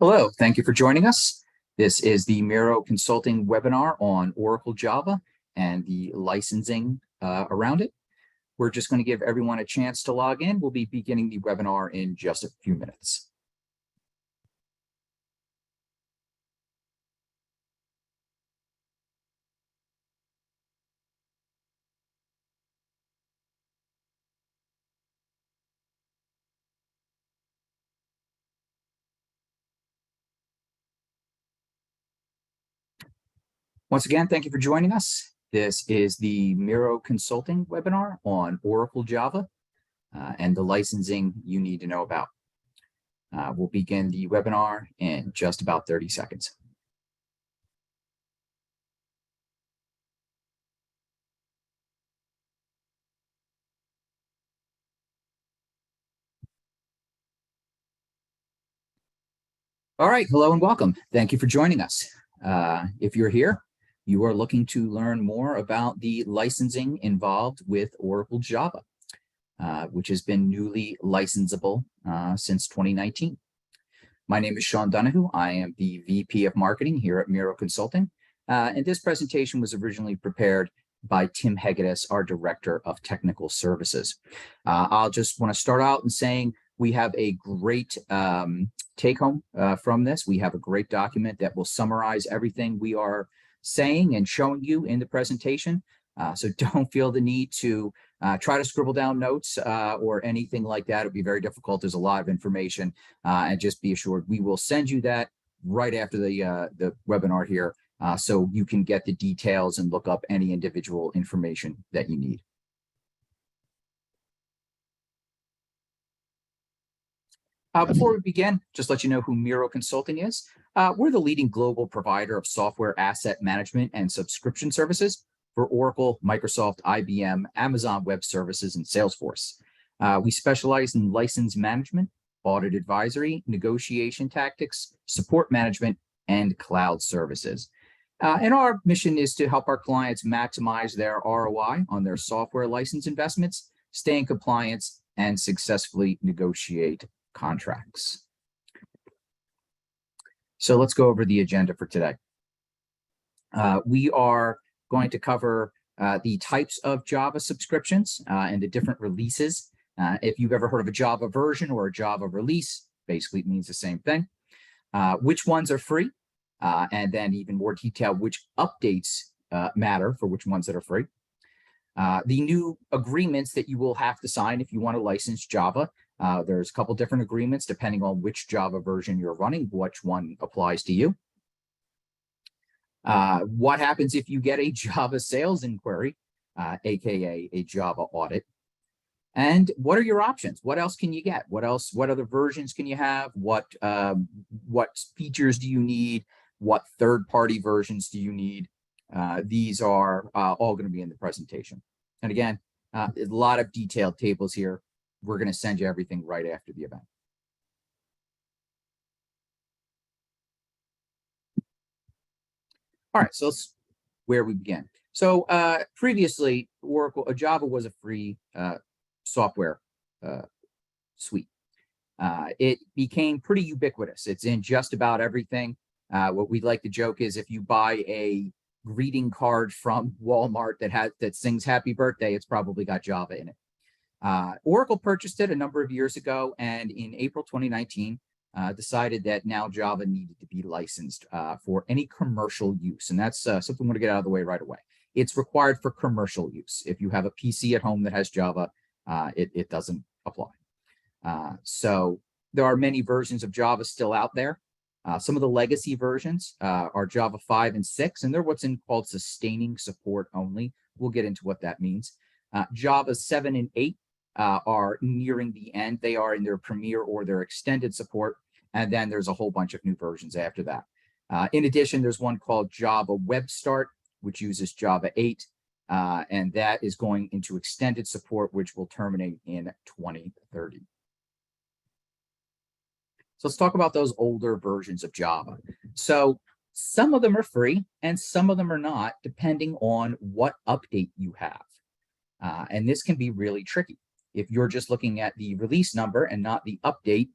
Hello, thank you for joining us. This is the Miro Consulting webinar on Oracle Java and the licensing around it. We're just going to give everyone a chance to log in. We'll be beginning the webinar in just a few minutes. Once again, thank you for joining us. This is the Miro Consulting webinar on Oracle Java and the licensing you need to know about. We'll begin the webinar in just about 30 seconds. All right, hello and welcome. Thank you for joining us. If you're here, you are looking to learn more about the licensing involved with Oracle Java, which has been newly licensable since 2019. My name is Sean Donahue. I am the VP of Marketing here at Miro Consulting. And this presentation was originally prepared by Tim Hegedus, our Director of Technical Services. I'll just want to start out in saying we have a great take-home from this. We have a great document that will summarize everything we are saying and showing you in the presentation. So don't feel the need to try to scribble down notes or anything like that. It'll be very difficult. There's a lot of information, and just be assured we will send you that right after the webinar here, so you can get the details and look up any individual information that you need. Before we begin, just let you know who Miro Consulting is. We're the leading global provider of software asset management and subscription services for Oracle, Microsoft, IBM, Amazon Web Services, and Salesforce. We specialize in license management, audit advisory, negotiation tactics, support management, and cloud services. And our mission is to help our clients maximize their ROI on their software license investments, stay in compliance, and successfully negotiate contracts. So let's go over the agenda for today. We are going to cover the types of Java subscriptions and the different releases. If you've ever heard of a Java version or a Java release, basically it means the same thing. Which ones are free, and then even more detail, which updates matter for which ones that are free. The new agreements that you will have to sign if you want to license Java. There's a couple different agreements depending on which Java version you're running, which one applies to you. What happens if you get a Java sales inquiry, aka a Java audit? And what are your options? What else can you get? What other versions can you have? What features do you need? What third-party versions do you need? These are all going to be in the presentation. And again, a lot of detailed tables here. We're going to send you everything right after the event. All right, so let's where we begin. So previously, Java was a free software suite. It became pretty ubiquitous. It's in just about everything. What we'd like to joke is if you buy a greeting card from Walmart that sings "Happy Birthday," it's probably got Java in it. Oracle purchased it a number of years ago, and in April 2019, decided that now Java needed to be licensed for any commercial use. And that's something we want to get out of the way right away. It's required for commercial use. If you have a PC at home that has Java, it doesn't apply. So there are many versions of Java still out there. Some of the legacy versions are Java 5 and 6, and they're what's called sustaining support only. We'll get into what that means. Java 7 and 8 are nearing the end. They are in their premier or their extended support, and then there's a whole bunch of new versions after that. In addition, there's one called Java Web Start, which uses Java 8, and that is going into extended support, which will terminate in 2030. So let's talk about those older versions of Java. So some of them are free and some of them are not, depending on what update you have. And this can be really tricky. If you're just looking at the release number and not the update,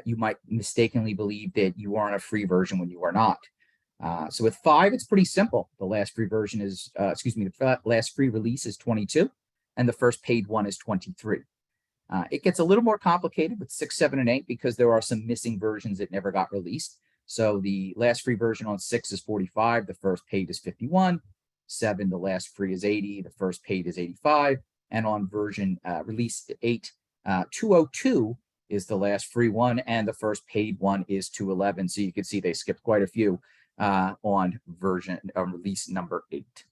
You might mistakenly believe that you are on a free version when you are not. So with 5, it's pretty simple. The last free version is, the last free release is 22, and the first paid one is 23. It gets a little more complicated with 6, 7, and 8 because there are some missing versions that never got released. So the last free version on 6 is 45, the first paid is 51. 7, the last free is 80, the first paid is 85. And on version release 8, 202 is the last free one, and the first paid one is 211. So you can see they skipped quite a few on version release number 8.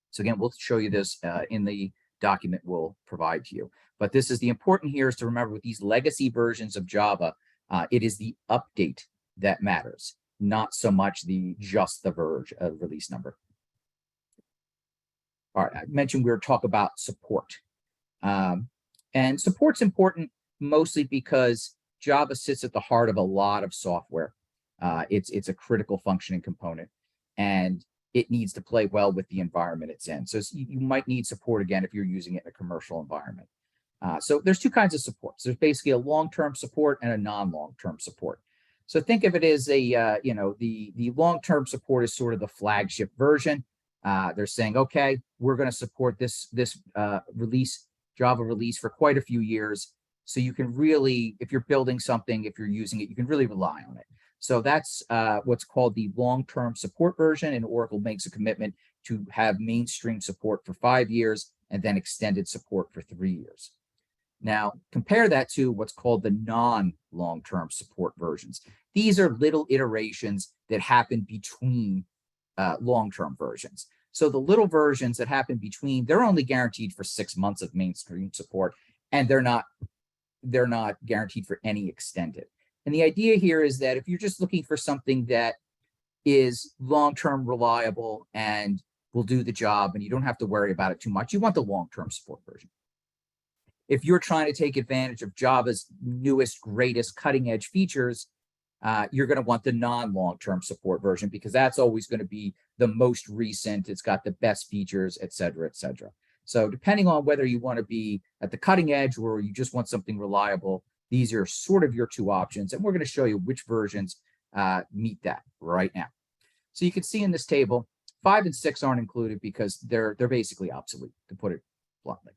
So again, we'll show you this in the document we'll provide to you. But this is the important here is to remember with these legacy versions of Java, it is the update that matters, not so much just the release number. All right, I mentioned we were talking about support. And support's important mostly because Java sits at the heart of a lot of software. It's a critical functioning component, and it needs to play well with the environment it's in. So you might need support again if you're using it in a commercial environment. So there's 2 kinds of support. So there's basically a long-term support and a non-long-term support. So think of it as a, the long-term support is sort of the flagship version. They're saying, okay, we're going to support this Java release for quite a few years. So you can really, if you're building something, if you're using it, you can really rely on it. So that's what's called the long-term support version, and Oracle makes a commitment to have mainstream support for 5 years and then extended support for 3 years. Now, compare that to what's called the non-long-term support versions. These are little iterations that happen between long-term versions. So the little versions that happen between, they're only guaranteed for 6 months of mainstream support, and they're not guaranteed for any extended. And the idea here is that if you're just looking for something that is long-term reliable and will do the job and you don't have to worry about it too much, you want the long-term support version. If you're trying to take advantage of Java's newest, greatest cutting-edge features, you're going to want the non-long-term support version because that's always going to be the most recent. It's got the best features, et cetera, et cetera. So depending on whether you want to be at the cutting edge or you just want something reliable, these are sort of your 2 options. And we're going to show you which versions meet that right now. So you can see in this table, 5 and 6 aren't included because they're basically obsolete, to put it bluntly.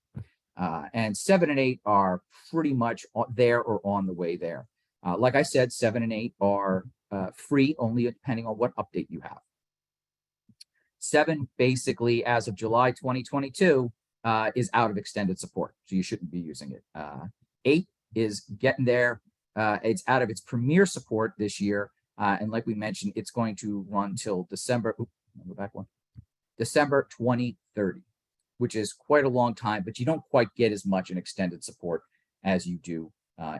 And 7 and 8 are pretty much there or on the way there. Like I said, 7 and 8 are free only depending on what update you have. 7 basically, as of July 2022, is out of extended support, so you shouldn't be using it. 8 is getting there. It's out of its premier support this year, and like we mentioned, it's going to run till December. Go back one. December 2030, which is quite a long time, but you don't quite get as much in extended support as you do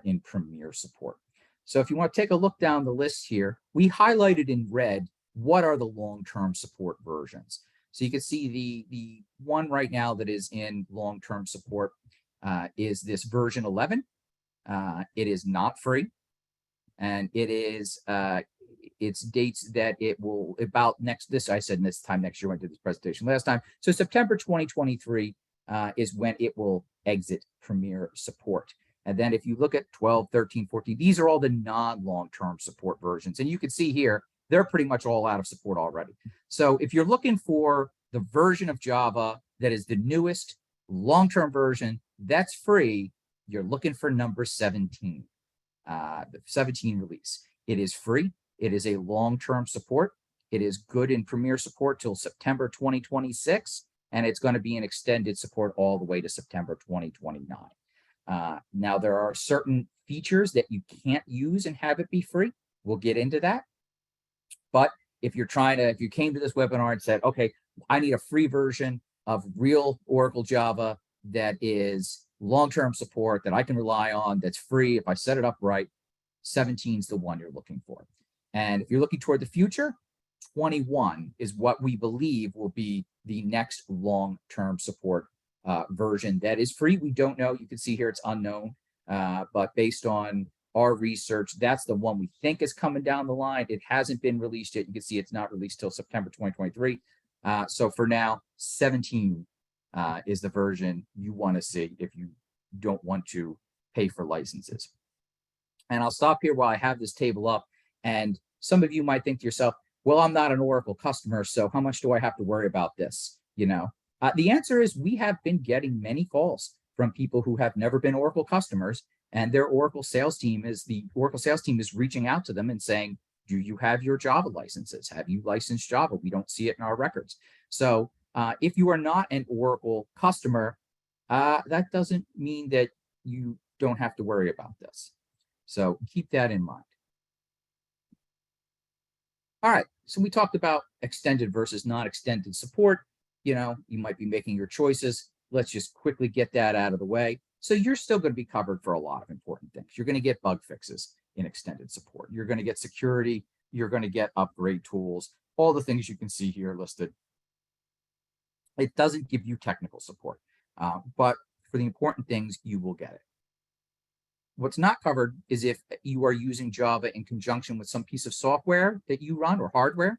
in premier support. So if you want to take a look down the list here, we highlighted in red what are the long-term support versions. So you can see the one right now that is in long-term support is this version 11. It is not free, and it is its dates that it will about I said this time next year. I went to this presentation last time. So September 2023 is when it will exit premier support. And then if you look at 12, 13, 14, these are all the non-long-term support versions. And you can see here, they're pretty much all out of support already. So if you're looking for the version of Java that is the newest long-term version that's free, you're looking for number 17, the 17 release. It is free. It is a long-term support. It is good in premier support till September 2026, and it's going to be in extended support all the way to September 2029. Now, there are certain features that you can't use and have it be free. We'll get into that. But if you came to this webinar and said, okay, I need a free version of real Oracle Java that is long-term support that I can rely on, that's free, if I set it up right, 17 is the one you're looking for. And if you're looking toward the future, 21 is what we believe will be the next long-term support version that is free. We don't know. You can see here it's unknown, but based on our research, that's the one we think is coming down the line. It hasn't been released yet. You can see it's not released till September 2023. So for now, 17 is the version you want to see if you don't want to pay for licenses. And I'll stop here while I have this table up. And some of you might think to yourself, well, I'm not an Oracle customer, so how much do I have to worry about this? The answer is we have been getting many calls from people who have never been Oracle customers, and the Oracle sales team is reaching out to them and saying, do you have your Java licenses? Have you licensed Java? We don't see it in our records. So if you are not an Oracle customer, that doesn't mean that you don't have to worry about this. So keep that in mind. All right, so we talked about extended versus non-extended support. You might be making your choices. Let's just quickly get that out of the way. So you're still going to be covered for a lot of important things. You're going to get bug fixes in extended support. You're going to get security. You're going to get upgrade tools, all the things you can see here listed. It doesn't give you technical support, but for the important things, you will get it. What's not covered is if you are using Java in conjunction with some piece of software that you run or hardware.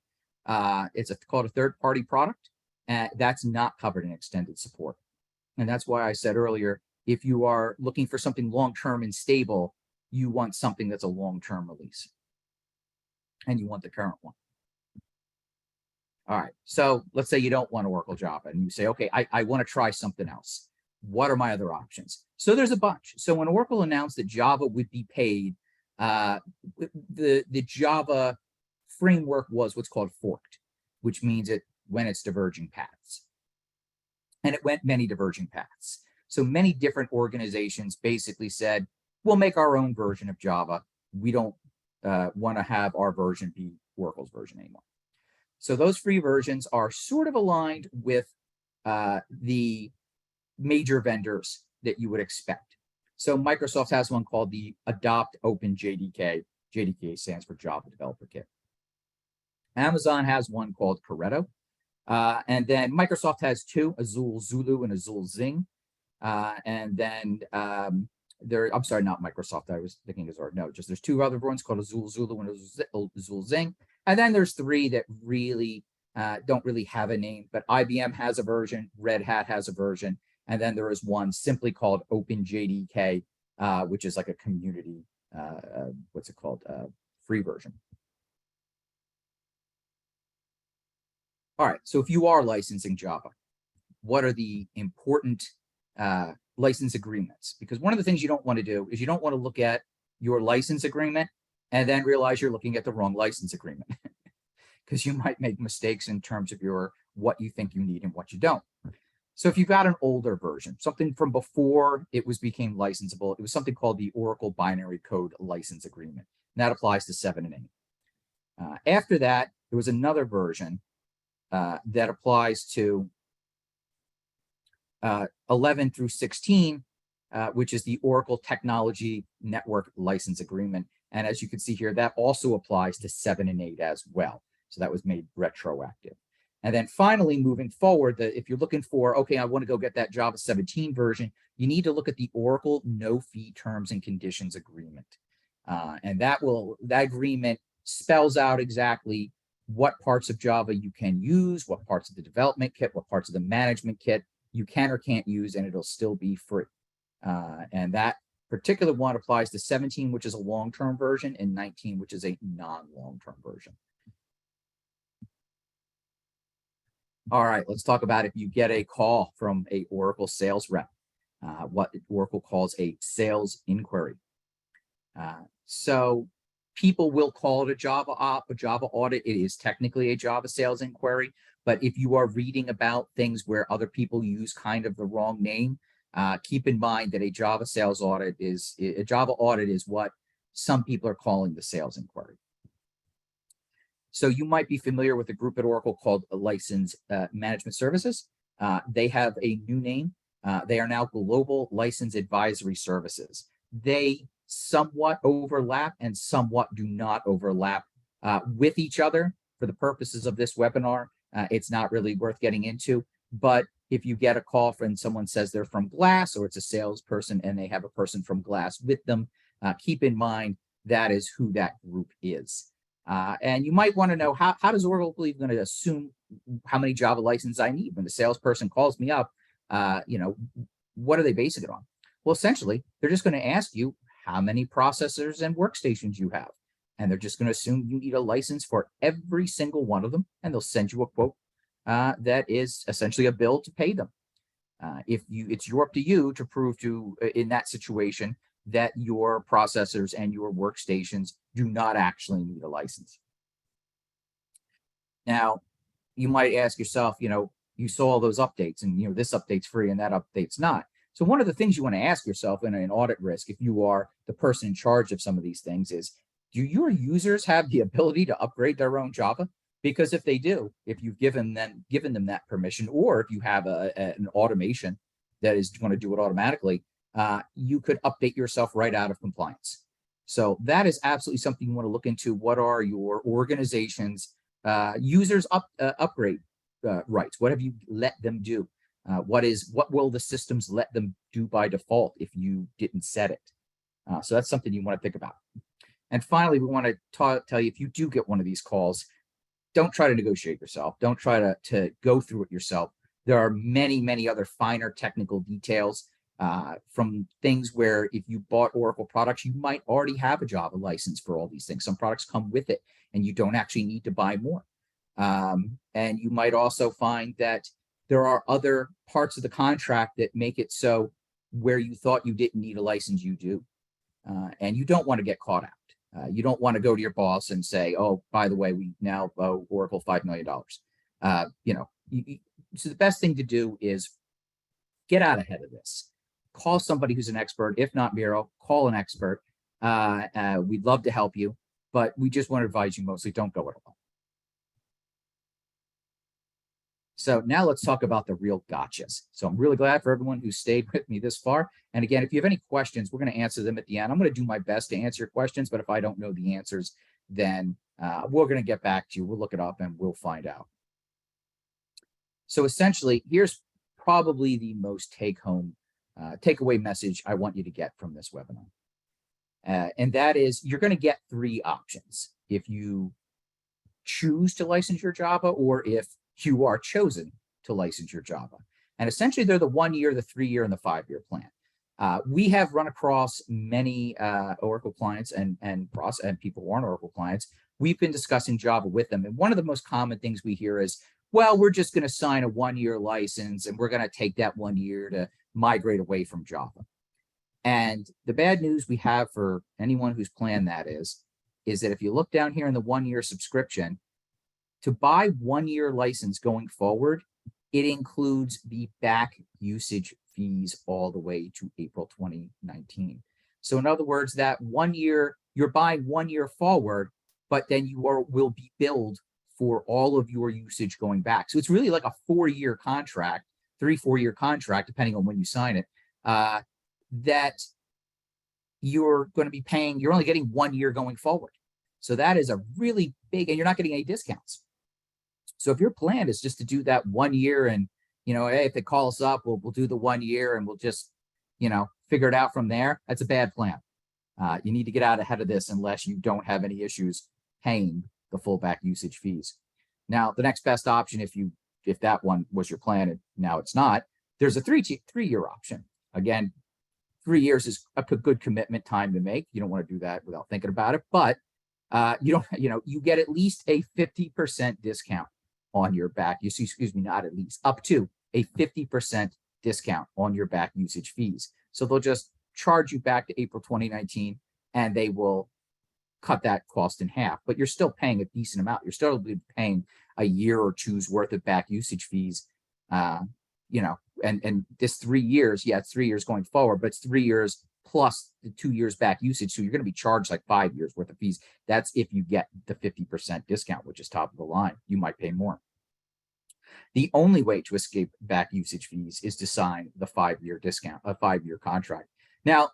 It's called a third-party product. That's not covered in extended support. And that's why I said earlier, if you are looking for something long-term and stable, you want something that's a long-term release. And you want the current one. All right, so let's say you don't want Oracle Java and you say, okay, I want to try something else. What are my other options? So there's a bunch. So when Oracle announced that Java would be paid, the Java framework was what's called forked, which means it went its diverging paths. And it went many diverging paths. So many different organizations basically said, we'll make our own version of Java. We don't want to have our version be Oracle's version anymore. So those free versions are sort of aligned with the major vendors that you would expect. So Microsoft has one called the Adopt Open JDK. JDK stands for Java Developer Kit. Amazon has one called Pareto. And then Microsoft has two, Azul Zulu and Azul Zing. And then I'm sorry, not Microsoft. I was thinking Azure. No, just there's two other ones called Azul Zulu and Azul Zing. And then there's three that really don't really have a name, but IBM has a version, Red Hat has a version, and then there is one simply called OpenJDK, which is like a community, free version. All right, so if you are licensing Java, what are the important license agreements? Because one of the things you don't want to do is you don't want to look at your license agreement and then realize you're looking at the wrong license agreement because you might make mistakes in terms of what you think you need and what you don't. So if you've got an older version, something from before it became licensable, it was something called the Oracle Binary Code License Agreement. And that applies to 7 and 8. After that, there was another version that applies to 11 through 16, which is the Oracle Technology Network License Agreement. And as you can see here, that also applies to 7 and 8 as well. So that was made retroactive. And then finally, moving forward, if you're looking for, okay, I want to go get that Java 17 version, you need to look at the Oracle No Fee Terms and Conditions Agreement. And that agreement spells out exactly what parts of Java you can use, what parts of the development kit, what parts of the management kit you can or can't use, and it'll still be free. And that particular one applies to 17, which is a long-term version, and 19, which is a non-long-term version. All right, let's talk about if you get a call from a Oracle sales rep, what Oracle calls a sales inquiry. So people will call it a Java op, a Java audit. It is technically a Java sales inquiry, but if you are reading about things where other people use kind of the wrong name, keep in mind that a Java audit is what some people are calling the sales inquiry. So you might be familiar with a group at Oracle called License Management Services. They have a new name. They are now Global License Advisory Services. They somewhat overlap and somewhat do not overlap with each other. For the purposes of this webinar, it's not really worth getting into. But if you get a call from someone says they're from Glass, or it's a salesperson and they have a person from Glass with them, keep in mind that is who that group is. And you might want to know, how does Oracle even going to assume how many Java licenses I need when the salesperson calls me up? What are they basing it on? Well, essentially, they're just going to ask you, how many processors and workstations you have. And they're just going to assume you need a license for every single one of them, and they'll send you a quote that is essentially a bill to pay them. It's up to you to prove to, in that situation, that your processors and your workstations do not actually need a license. Now, you might ask yourself, you saw all those updates, and this update's free and that update's not. So one of the things you want to ask yourself in an audit risk, if you are the person in charge of some of these things, is, do your users have the ability to upgrade their own Java? Because if they do, if you've given them that permission, or if you have an automation that is going to do it automatically, you could update yourself right out of compliance. So that is absolutely something you want to look into. What are your organization's users upgrade rights? What have you let them do? What will the systems let them do by default if you didn't set it? So that's something you want to think about. And finally, we want to tell you, if you do get one of these calls, don't try to negotiate yourself. Don't try to go through it yourself. There are many, many other finer technical details from things where if you bought Oracle products, you might already have a Java license for all these things. Some products come with it, and you don't actually need to buy more. And you might also find that there are other parts of the contract that make it so where you thought you didn't need a license, you do. And you don't want to get caught out. You don't want to go to your boss and say, oh, by the way, we now owe Oracle $5 million. So the best thing to do is get out ahead of this. Call somebody who's an expert. If not Miro, call an expert. We'd love to help you, but we just want to advise you mostly don't go it alone. So now let's talk about the real gotchas. So I'm really glad for everyone who stayed with me this far. And again, if you have any questions, we're going to answer them at the end. I'm going to do my best to answer your questions, but if I don't know the answers, then we're going to get back to you. We'll look it up and we'll find out. So essentially, here's probably the most takeaway message I want you to get from this webinar. And that is, you're going to get three options if you choose to license your Java, or if you are chosen to license your Java. And essentially, they're the 1 year, the 3 year, and the 5 year plan. We have run across many Oracle clients and people who aren't Oracle clients. We've been discussing Java with them. And one of the most common things we hear is, well, we're just going to sign a 1 year license, and we're going to take that 1 year to migrate away from Java. And the bad news we have for anyone who's planned that is that if you look down here in the 1 year subscription, to buy 1 year license going forward, it includes the back usage fees all the way to April 2019. So in other words, that 1 year, you're buying 1 year forward, but then you will be billed for all of your usage going back. So it's really like a 4 year contract, 4 year contract, depending on when you sign it, that you're going to be paying. You're only getting 1 year going forward. So that is a really big, and you're not getting any discounts. So if your plan is just to do that 1 year and, hey, if they call us up, we'll do the 1 year and we'll just, figure it out from there, that's a bad plan. You need to get out ahead of this unless you don't have any issues paying the full back usage fees. Now, the next best option, if that one was your plan and now it's not, there's a 3 year option. Again, 3 years is a good commitment time to make. You don't want to do that without thinking about it, but you get at least a 50% discount on your back. Not at least, up to a 50% discount on your back usage fees. So they'll just charge you back to April 2019, and they will cut that cost in half, but you're still paying a decent amount. You're still paying a year or two's worth of back usage fees, and this 3 years, it's 3 years going forward, but it's 3 years plus the 2 years back usage. So you're going to be charged like 5 years worth of fees. That's if you get the 50% discount, which is top of the line. You might pay more. The only way to escape back usage fees is to sign the 5 year discount, a 5 year contract. Now,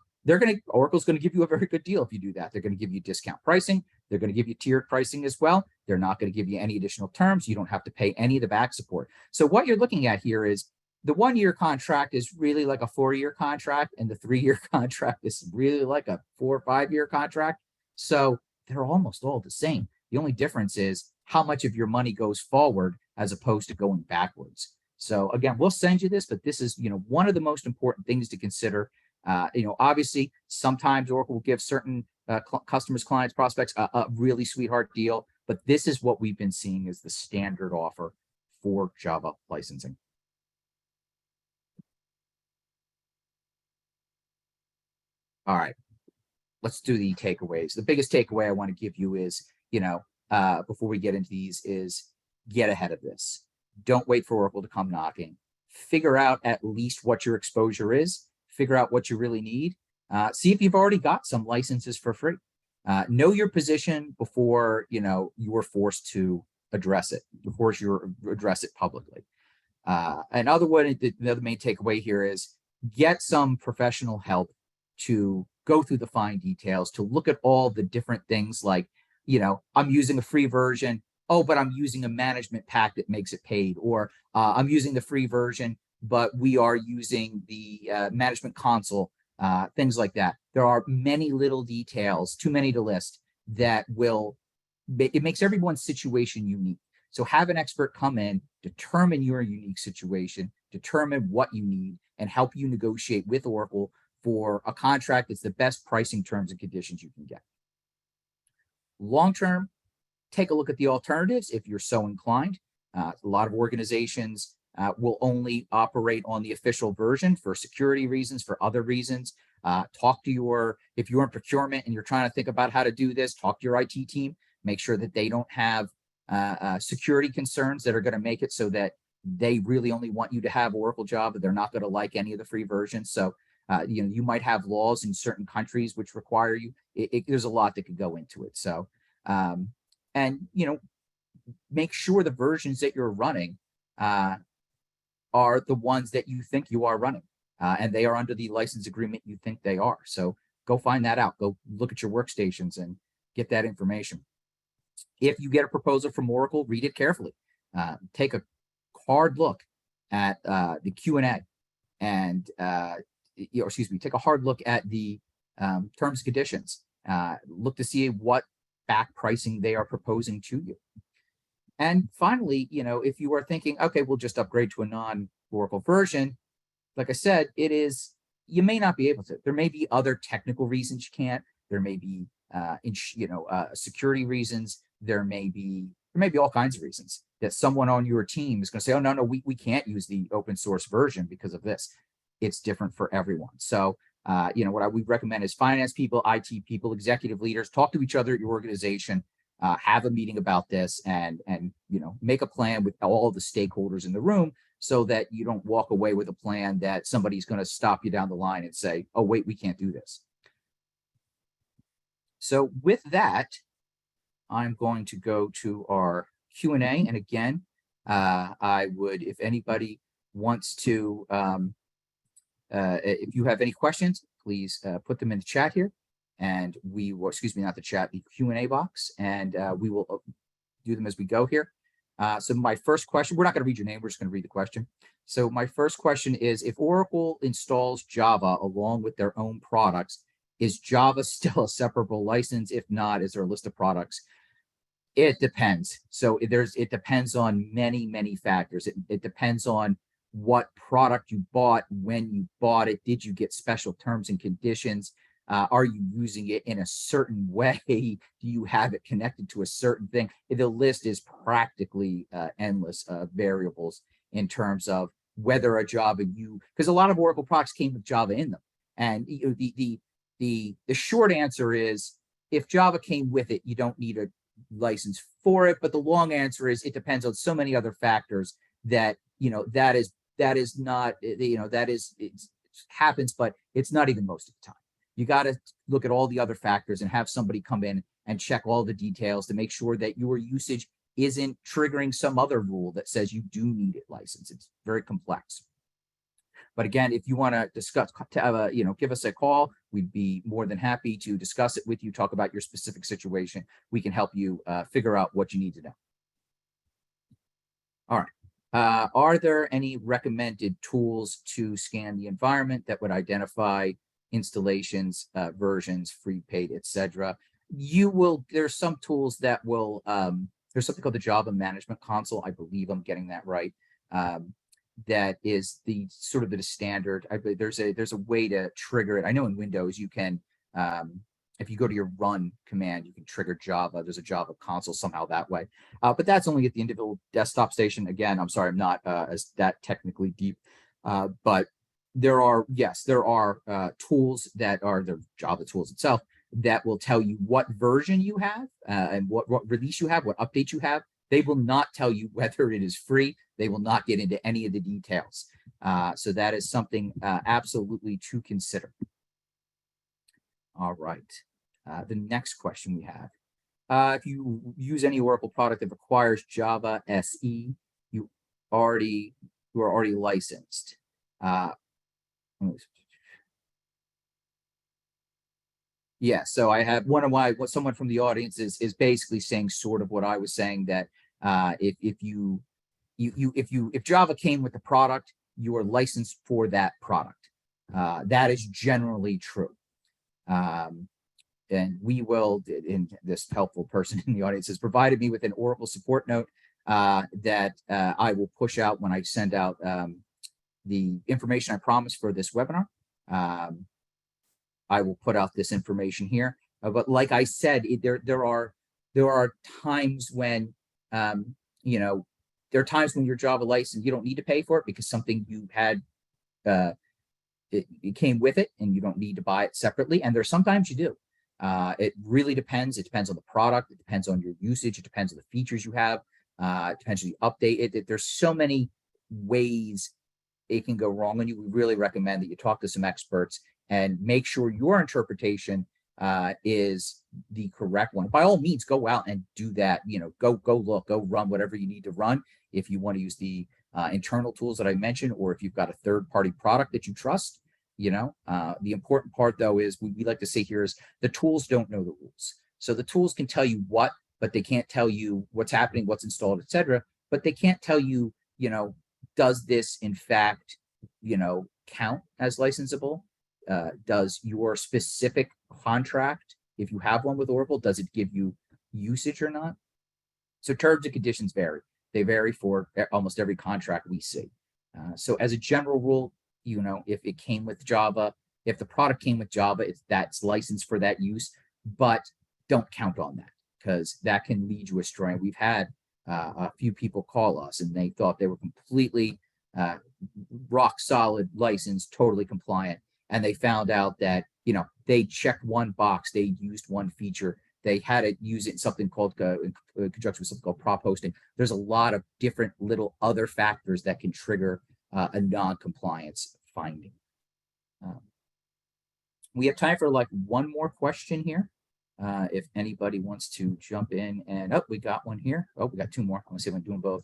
Oracle's going to give you a very good deal if you do that. They're going to give you discount pricing. They're going to give you tiered pricing as well. They're not going to give you any additional terms. You don't have to pay any of the back support. So what you're looking at here is the 1 year contract is really like a 4 year contract, and the 3 year contract is really like a 4 or 5 year contract. So they're almost all the same. The only difference is how much of your money goes forward as opposed to going backwards. So again, we'll send you this, but this is one of the most important things to consider. Obviously, sometimes Oracle will give certain customers, clients, prospects a really sweetheart deal, but this is what we've been seeing as the standard offer for Java licensing. All right, let's do the takeaways. The biggest takeaway I want to give you is, before we get into these, is get ahead of this. Don't wait for Oracle to come knocking. Figure out at least what your exposure is. Figure out what you really need. See if you've already got some licenses for free. Know your position before you're forced to address it, before you address it publicly. Another one, the other main takeaway here is get some professional help to go through the fine details, to look at all the different things like, I'm using a free version. Oh, but I'm using a management pack that makes it paid, or I'm using the free version, but we are using the management console, things like that. There are many little details, too many to list, that it makes everyone's situation unique. So have an expert come in, determine your unique situation, determine what you need, and help you negotiate with Oracle for a contract that's the best pricing terms and conditions you can get. Long term, take a look at the alternatives if you're so inclined. A lot of organizations will only operate on the official version for security reasons, for other reasons. If you're in procurement and you're trying to think about how to do this, talk to your IT team. Make sure that they don't have security concerns that are going to make it so that they really only want you to have Oracle Java. They're not going to like any of the free versions. So, you might have laws in certain countries which require you. There's a lot that could go into it. So, and make sure the versions that you're running are the ones that you think you are running, and they are under the license agreement you think they are. So go find that out. Go look at your workstations and get that information. If you get a proposal from Oracle, read it carefully. Take a hard look at the Q&A, and take a hard look at the terms and conditions. Look to see what back pricing they are proposing to you. And finally, if you are thinking, okay, we'll just upgrade to a non-Oracle version, like I said, you may not be able to. There may be other technical reasons you can't. There may be security reasons. There may be all kinds of reasons that someone on your team is going to say, oh, no, we can't use the open source version because of this. It's different for everyone. So, what we recommend is finance people, IT people, executive leaders, talk to each other at your organization, have a meeting about this, and make a plan with all the stakeholders in the room so that you don't walk away with a plan that somebody's going to stop you down the line and say, oh, wait, we can't do this. So with that, I'm going to go to our Q&A. And again, I would, if anybody wants to, if you have any questions, please put them in the chat here. And we will, not the chat, the Q&A box. And we will do them as we go here. So my first question, we're not going to read your name, we're just going to read the question. So my first question is, if Oracle installs Java along with their own products, is Java still a separable license? If not, is there a list of products? It depends. So it depends on many, many factors. It depends on what product you bought, when you bought it. Did you get special terms and conditions? Are you using it in a certain way? Do you have it connected to a certain thing? The list is practically endless variables in terms of whether a Java because a lot of Oracle products came with Java in them. And the short answer is, if Java came with it, you don't need a license for it. But the long answer is, it depends on so many other factors that that is not it happens, but it's not even most of the time. You got to look at all the other factors and have somebody come in and check all the details to make sure that your usage isn't triggering some other rule that says you do need it licensed. It's very complex. But again, if you want to discuss, give us a call. We'd be more than happy to discuss it with you, talk about your specific situation. We can help you figure out what you need to know. All right. Are there any recommended tools to scan the environment that would identify installations, versions, free, paid, etc.? There's some tools that will, there's something called the Java Management Console. I believe I'm getting that right. that is the sort of the standard. I believe there's a way to trigger it. I know in Windows you can, if you go to your run command, you can trigger Java. There's a Java console somehow that way, but that's only at the individual desktop station. Again, I'm sorry, I'm not as that technically deep, but there are tools that are the Java tools itself that will tell you what version you have and what release you have, what update you have. They will not tell you whether it is free. They will not get into any of the details. So that is something absolutely to consider. All right. The next question we have. If you use any Oracle product that requires Java SE, you are already licensed. Yeah, so I have someone from the audience is basically saying sort of what I was saying, that if Java came with the product, you are licensed for that product. That is generally true. And we will, in this helpful person in the audience has provided me with an Oracle support note that I will push out when I send out the information I promised for this webinar. I will put out this information here. But like I said, there are times when, there are times when your Java license, you don't need to pay for it because something you had, it came with it and you don't need to buy it separately. And there's sometimes you do. It really depends. It depends on the product. It depends on your usage. It depends on the features you have. It depends on you update it. There's so many ways it can go wrong. And we really recommend that you talk to some experts and make sure your interpretation is the correct one. By all means, go out and do that. Go look, go run whatever you need to run. If you want to use the internal tools that I mentioned, or if you've got a third-party product that you trust, the important part though is we like to say here is the tools don't know the rules. So the tools can tell you what, but they can't tell you what's happening, what's installed, etc. But they can't tell you, does this in fact, count as licensable? Does your specific contract, if you have one with Oracle, does it give you usage or not? So terms and conditions vary. They vary for almost every contract we see. So as a general rule, if it came with Java, if the product came with Java, that's licensed for that use, but don't count on that because that can lead you astray. And we've had a few people call us and they thought they were completely rock solid license, totally compliant. And they found out that, they checked one box, they used one feature, they had to use it in something called, in conjunction with something called prop hosting. There's a lot of different little other factors that can trigger a non-compliance finding. We have time for like one more question here. If anybody wants to jump in and, we got one here. We got two more. I'm gonna see if I'm doing both.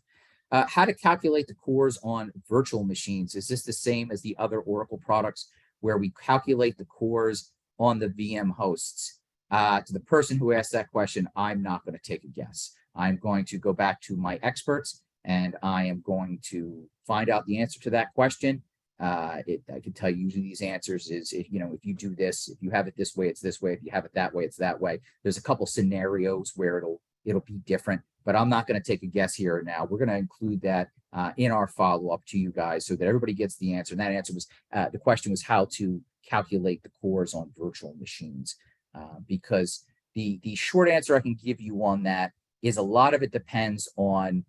How to calculate the cores on virtual machines. Is this the same as the other Oracle products where we calculate the cores on the VM hosts? To the person who asked that question, I'm not going to take a guess. I'm going to go back to my experts and I am going to find out the answer to that question. I can tell you usually these answers is, if you do this, if you have it this way, it's this way. If you have it that way, it's that way. There's a couple scenarios where it'll be different, but I'm not going to take a guess here or now. We're going to include that in our follow-up to you guys so that everybody gets the answer. And that answer was, the question was how to calculate the cores on virtual machines. Because the short answer I can give you on that is a lot of it depends on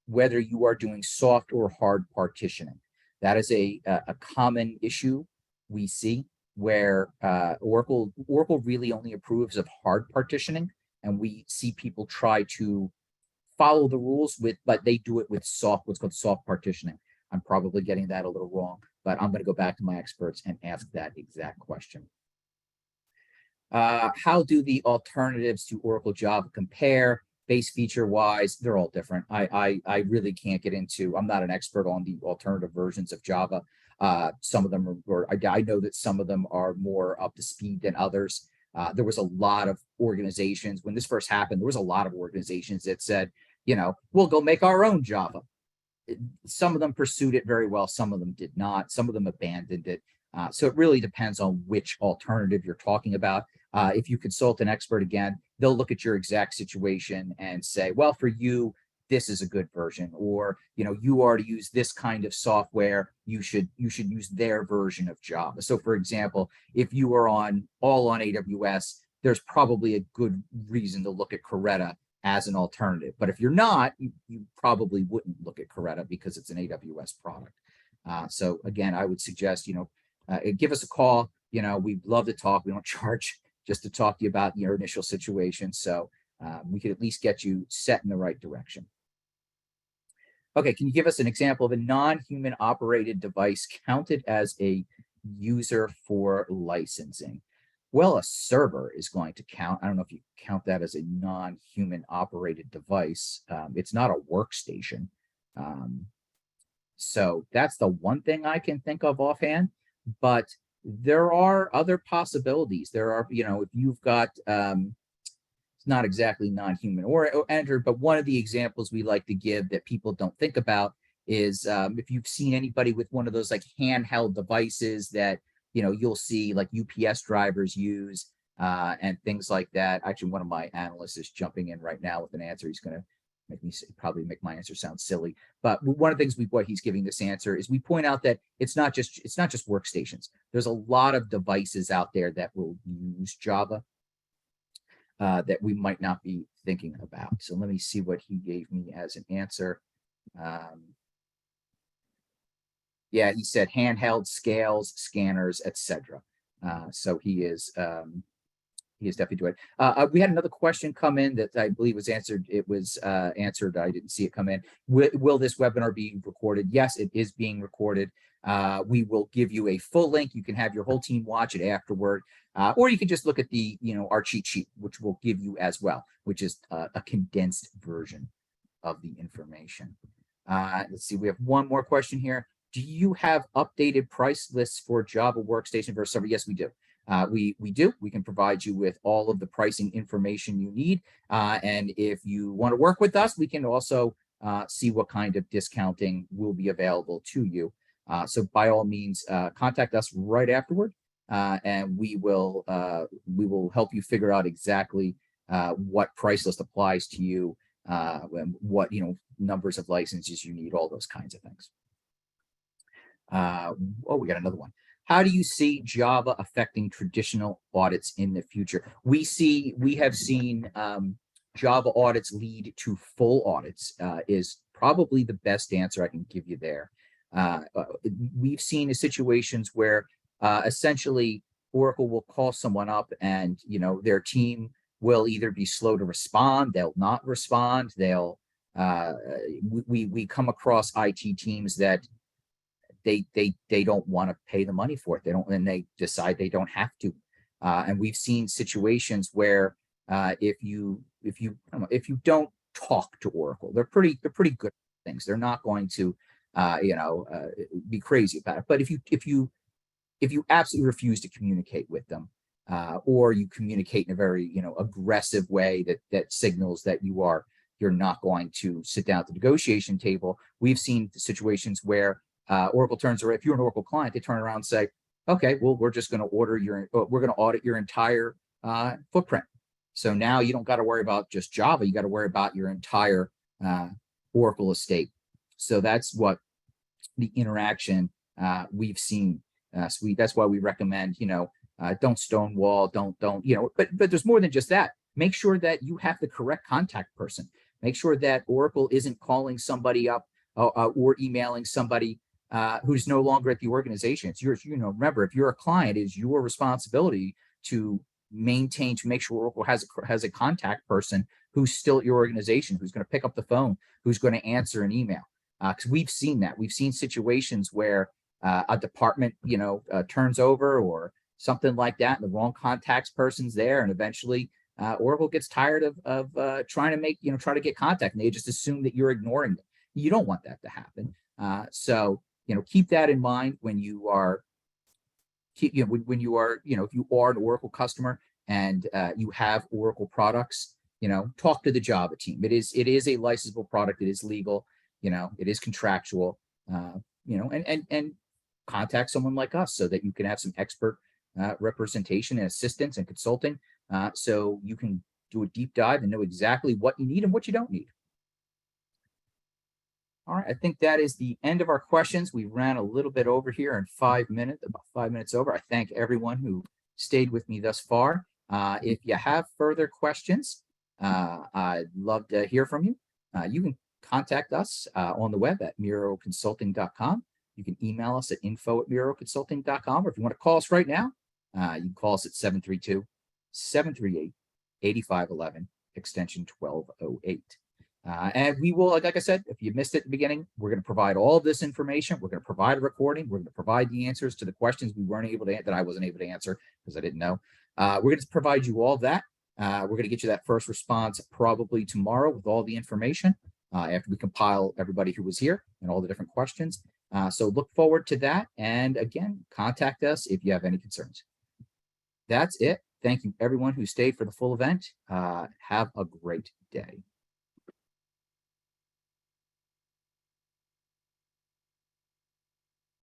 whether you are doing soft or hard partitioning. That is a common issue we see where Oracle really only approves of hard partitioning, and we see people try to follow the rules but they do it with what's called soft partitioning. I'm probably getting that a little wrong, but I'm going to go back to my experts and ask that exact question. How do the alternatives to Oracle Java compare? Base feature wise, they're all different. I really can't get into, I'm not an expert on the alternative versions of Java. Some of them I know that some of them are more up to speed than others. There was a lot of organizations, when this first happened, there was a lot of organizations that said, we'll go make our own Java. Some of them pursued it very well. Some of them did not. Some of them abandoned it. So it really depends on which alternative you're talking about. If you consult an expert, again, they'll look at your exact situation and say, well, for you, this is a good version, or you already use this kind of software, you should use their version of Java. So for example, if you are all on AWS, there's probably a good reason to look at Coretta as an alternative. But if you're not, you probably wouldn't look at Coretta because it's an AWS product. So again, I would suggest, give us a call. We'd love to talk. We don't charge, just to talk to you about your initial situation. So we could at least get you set in the right direction. Okay, can you give us an example of a non-human operated device counted as a user for licensing? Well, a server is going to count. I don't know if you count that as a non-human operated device. It's not a workstation. So that's the one thing I can think of offhand, but there are other possibilities. There are, if you've got, it's not exactly non-human or entered, but one of the examples we like to give that people don't think about is if you've seen anybody with one of those like handheld devices that, you'll see like UPS drivers use and things like that. Actually, one of my analysts is jumping in right now with an answer. He's going to probably make my answer sound silly. But one of the things what he's giving this answer is we point out that it's not just workstations. There's a lot of devices out there that will use Java that we might not be thinking about. So let me see what he gave me as an answer. Yeah, he said handheld, scales, scanners, etc. So he is definitely doing it. We had another question come in that I believe was answered. It was answered. I didn't see it come in. Will this webinar be recorded? Yes, it is being recorded. We will give you a full link. You can have your whole team watch it afterward, or you can just look at the our cheat sheet, which we'll give you as well, which is a condensed version of the information. Let's see. We have one more question here. Do you have updated price lists for Java Workstation versus Server? Yes, we do. We do. We can provide you with all of the pricing information you need. And if you want to work with us, we can also see what kind of discounting will be available to you. So by all means, contact us right afterward, and we will help you figure out exactly what price list applies to you, and what numbers of licenses you need, all those kinds of things. We got another one. How do you see Java affecting traditional audits in the future? We have seen Java audits lead to full audits is probably the best answer I can give you there. We've seen situations where essentially Oracle will call someone up and their team will either be slow to respond, they'll not respond, we come across IT teams that they don't want to pay the money for it. And they decide they don't have to. And we've seen situations where if you don't talk to Oracle, they're pretty good at things. They're not going to be crazy about it. But if you absolutely refuse to communicate with them, or you communicate in a very aggressive way that signals that you're not going to sit down at the negotiation table, we've seen situations where Oracle turns around. If you're an Oracle client, they turn around and say, okay, well, we're just going to audit your entire footprint. So now you don't got to worry about just Java. You got to worry about your entire Oracle estate. So that's what the interaction we've seen. So that's why we recommend, don't stonewall, don't, but there's more than just that. Make sure that you have the correct contact person. Make sure that Oracle isn't calling somebody up or emailing somebody who's no longer at the organization. It's yours. Remember, if you're a client, it's your responsibility to make sure Oracle has a contact person who's still at your organization, who's going to pick up the phone, who's going to answer an email. Because we've seen that. We've seen situations where a department, turns over or something like that, and the wrong contacts person's there, and eventually Oracle gets tired of trying to get contact, and they just assume that you're ignoring them. You don't want that to happen. So keep that in mind when you are, if you are an Oracle customer and you have Oracle products, talk to the Java team. It is a licensable product. It is legal. It is contractual. And contact someone like us so that you can have some expert representation and assistance and consulting, so you can do a deep dive and know exactly what you need and what you don't need. All right, I think that is the end of our questions. We ran a little bit over here in 5 minutes, about 5 minutes over. I thank everyone who stayed with me thus far. If you have further questions, I'd love to hear from you. You can contact us on the web at miroconsulting.com. You can email us at info@miroconsulting.com, or if you want to call us right now, you can call us at 732-738-8511, extension 1208. And we will, like I said, if you missed it at the beginning, we're going to provide all of this information. We're going to provide a recording. We're going to provide the answers to the questions we weren't able to, that I wasn't able to answer because I didn't know. We're going to provide you all of that. We're going to get you that first response probably tomorrow with all the information after we compile everybody who was here and all the different questions. So look forward to that. And again, contact us if you have any concerns. That's it. Thank you, everyone who stayed for the full event. Have a great day.